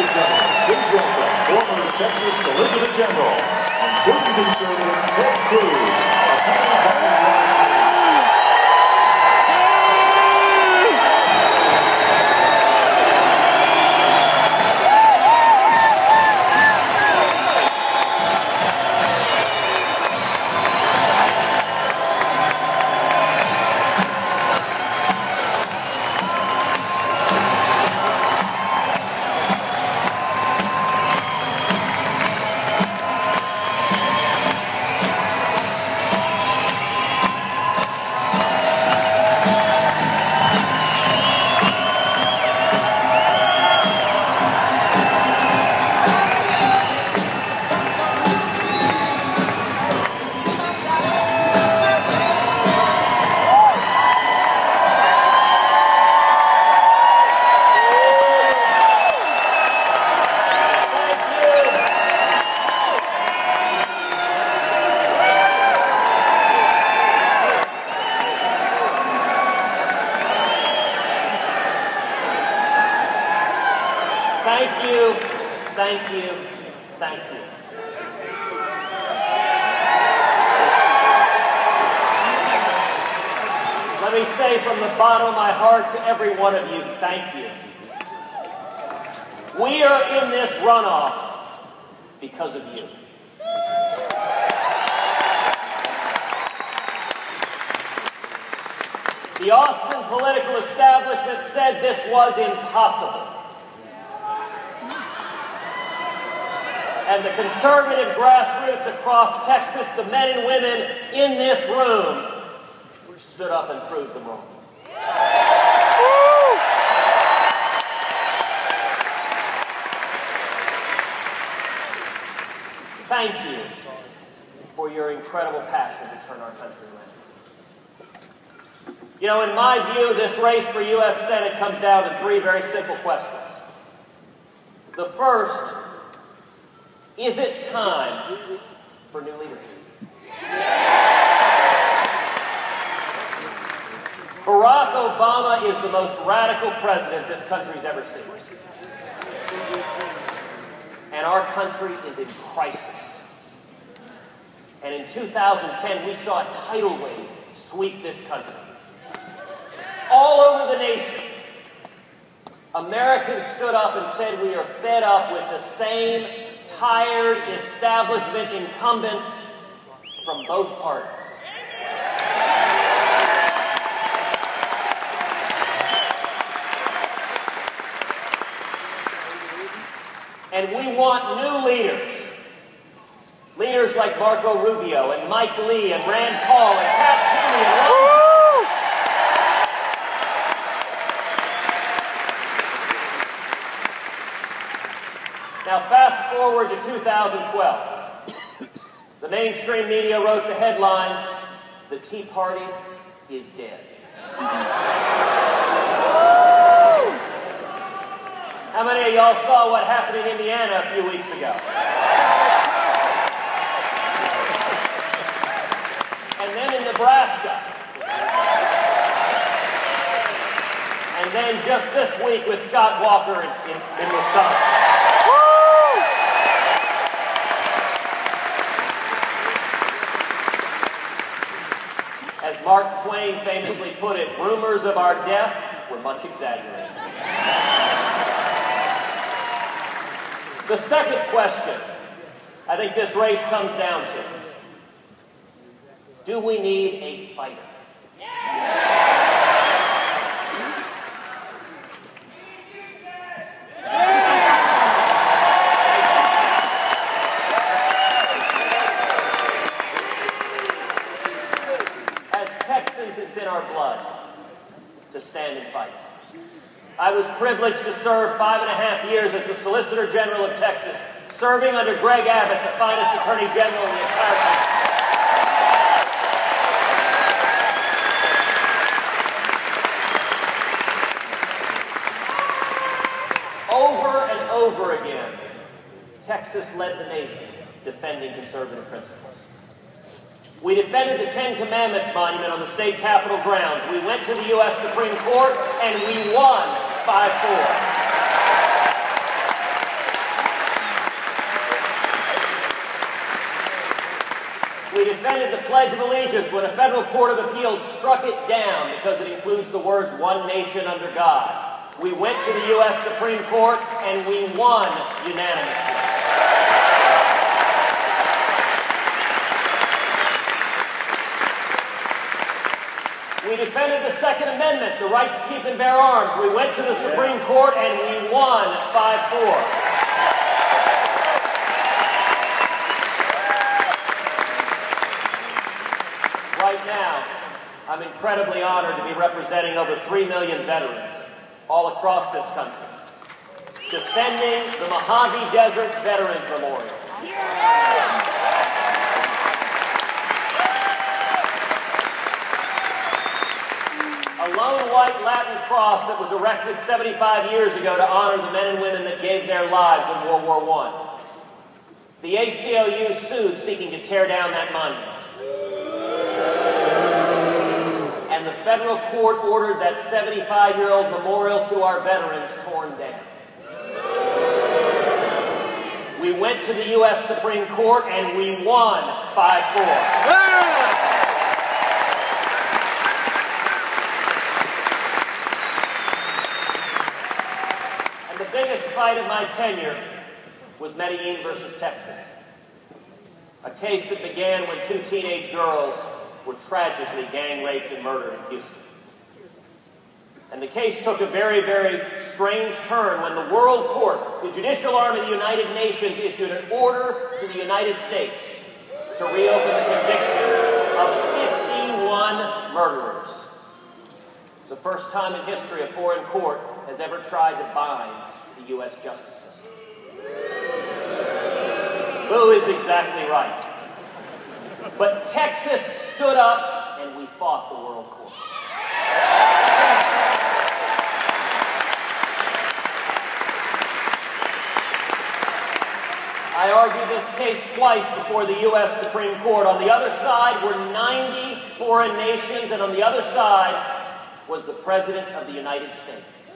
and gentlemen, please welcome former Texas Solicitor General and prudent conservative Ted Cruz, accompanied by his wife. Thank you, thank you, thank you. Let me say from the bottom of my heart to every one of you, thank you. We are in this runoff because of you. The Austin political establishment said this was impossible. And the conservative grassroots across Texas, the men and women in this room, stood up and proved them wrong. Thank you for your incredible passion to turn our country around. You know, in my view, this race for U.S. Senate comes down to three very simple questions. The first, is it time for new leadership? Barack Obama is the most radical president this country's ever seen. And our country is in crisis. And in 2010, we saw a tidal wave sweep this country. All over the nation, Americans stood up and said we are fed up with the same tired establishment incumbents from both parties. And we want new leaders. Leaders like Marco Rubio and Mike Lee and Rand Paul and Pat Toomey and Ron. Now fast forward to 2012. The mainstream media wrote the headlines, "The Tea Party is dead." How many of y'all saw what happened in Indiana a few weeks ago? And then in Nebraska. And then just this week with Scott Walker in Wisconsin. As Mark Twain famously put it, rumors of our death were much exaggerated. The second question I think this race comes down to, do we need a fighter? As Texans, it's in our blood to stand and fight. I was privileged to serve 5.5 years as the Solicitor General of Texas, serving under Greg Abbott, the finest Attorney General in the entire country. Over and over again, Texas led the nation defending conservative principles. We defended the Ten Commandments monument on the state capitol grounds. We went to the U.S. Supreme Court and we won 5-4. Pledge of Allegiance when a federal court of appeals struck it down because it includes the words "one nation under God." We went to the U.S. Supreme Court and we won unanimously. We defended the Second Amendment, the right to keep and bear arms. We went to the Supreme Court and we won 5-4. Right now, I'm incredibly honored to be representing over 3 million veterans all across this country, defending the Mojave Desert Veterans Memorial. A lone white Latin cross that was erected 75 years ago to honor the men and women that gave their lives in World War I. The ACLU sued, seeking to tear down that monument. And the federal court ordered that 75-year-old memorial to our veterans torn down. We went to the U.S. Supreme Court and we won 5-4. And the biggest fight of my tenure was Medellin versus Texas. A case that began when 2 teenage girls were tragically gang raped and murdered in Houston. And the case took a very, very strange turn when the World Court, the judicial arm of the United Nations, issued an order to the United States to reopen the convictions of 51 murderers. It's the first time in history a foreign court has ever tried to bind the U.S. justice system. Boo is exactly right. But Texas stood up and we fought the World Court. I argued this case twice before the U.S. Supreme Court. On the other side were 90 foreign nations, and on the other side was the President of the United States.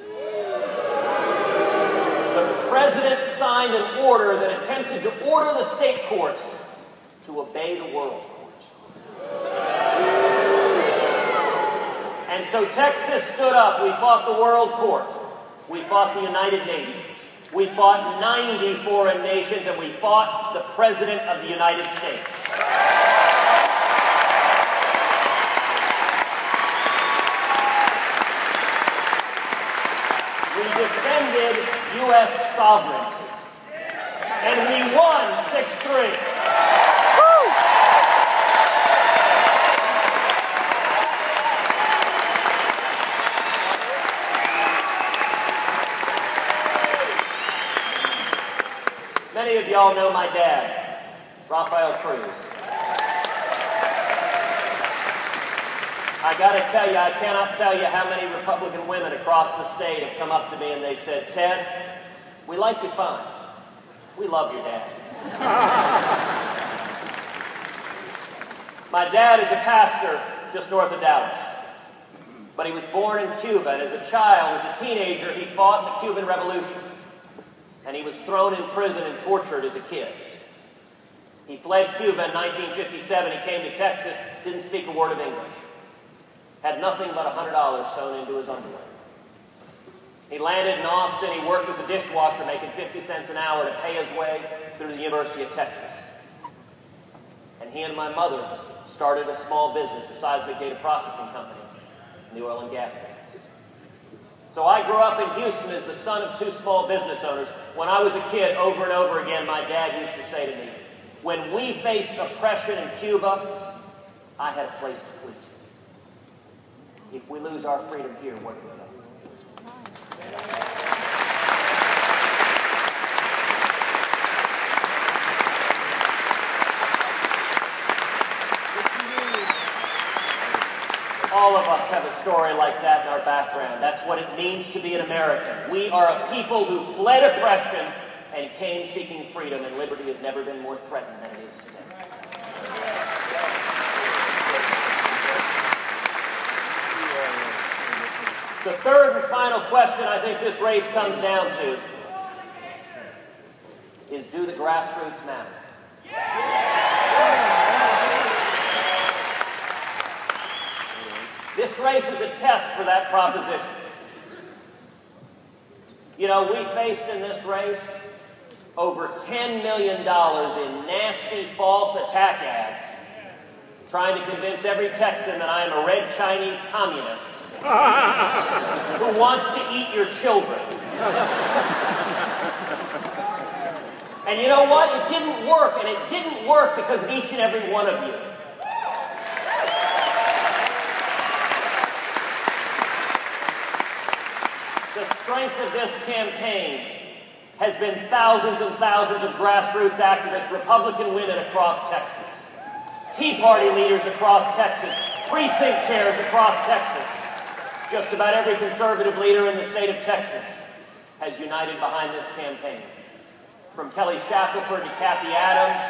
The President signed an order that attempted to order the state courts to obey the World Court. And so Texas stood up. We fought the World Court. We fought the United Nations. We fought 90 foreign nations, and we fought the President of the United States. We defended U.S. sovereignty. And we won 6-3. Many of y'all know my dad, Cruz. I gotta tell you, I cannot tell you how many Republican women across the state have come up to me and they said, "Ted, we like you fine. We love your dad." My dad is a pastor just north of Dallas. But he was born in Cuba, and as a child, as a teenager, he fought in the Cuban Revolution. And he was thrown in prison and tortured as a kid. He fled Cuba in 1957. He came to Texas, didn't speak a word of English. Had nothing but $100 sewn into his underwear. He landed in Austin. He worked as a dishwasher, making 50 cents an hour to pay his way through the University of Texas. And he and my mother started a small business, a seismic data processing company in the oil and gas business. So I grew up in Houston as the son of 2 small business owners. When I was a kid, over and over again, my dad used to say to me, when we faced oppression in Cuba, I had a place to flee to. If we lose our freedom here, where do we go? All of us have a story like that in our background. That's what it means to be an American. We are a people who fled oppression and came seeking freedom, and liberty has never been more threatened than it is today. The third and final question I think this race comes down to is, do the grassroots matter? This race is a test for that proposition. You know, we faced in this race over $10 million in nasty false attack ads trying to convince every Texan that I am a red Chinese communist who wants to eat your children. And you know what? It didn't work, and it didn't work because of each and every one of you. The strength of this campaign has been thousands and thousands of grassroots activists, Republican women across Texas, Tea Party leaders across Texas, precinct chairs across Texas. Just about every conservative leader in the state of Texas has united behind this campaign. From Kelly Shackelford to Kathy Adams,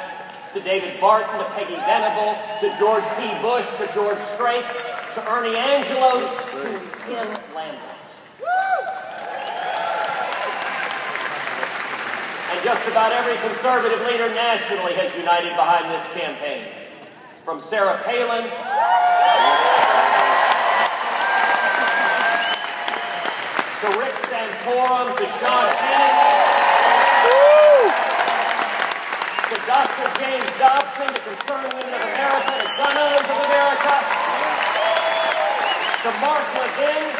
to David Barton, to Peggy Venable, to George P. Bush, to George Strait, to Ernie Angelo, to Tim Lambert. And just about every conservative leader nationally has united behind this campaign. From Sarah Palin to Rick Santorum, to Sean Hannity, to Dr. James Dobson, to Concerned Women of America, to Gun Owners of America, to Mark Levin,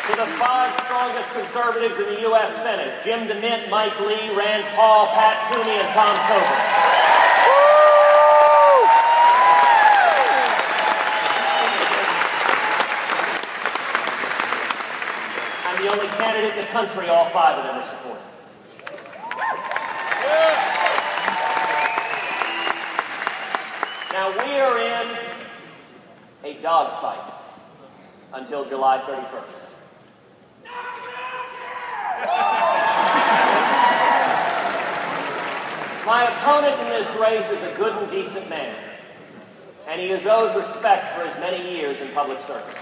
to the 5 strongest conservatives in the U.S. Senate, Jim DeMint, Mike Lee, Rand Paul, Pat Toomey, and Tom Coburn. I'm the only candidate in the country all 5 of them are supporting. Now, we are in a dogfight until July 31st. My opponent in this race is a good and decent man, and he is owed respect for his many years in public service.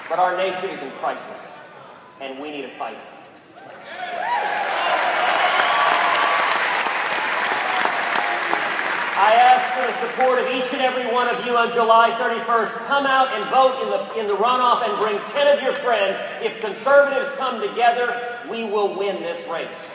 But our nation is in crisis, and we need a fight. I ask for the support of each and every one of you on July 31st. Come out and vote in the runoff and bring 10 of your friends. If conservatives come together, we will win this race.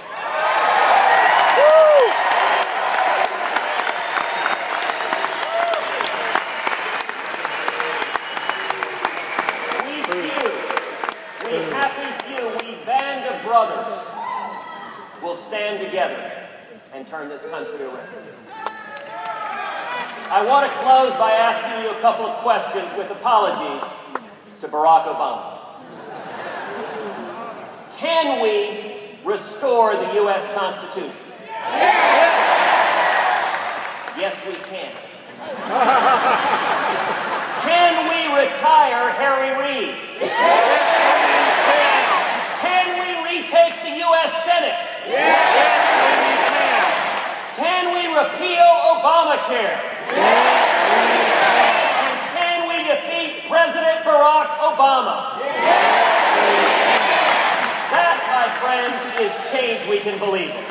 We happy few, we band of brothers will stand together and turn this country around. I want to close by asking you a couple of questions with apologies to Barack Obama. Can we restore the U.S. Constitution? Yes, we can. Can we retire Harry Reid? Can we retake the U.S. Senate? Can we repeal Obamacare? And can we defeat President Barack Obama? That, my friends, is change we can believe in.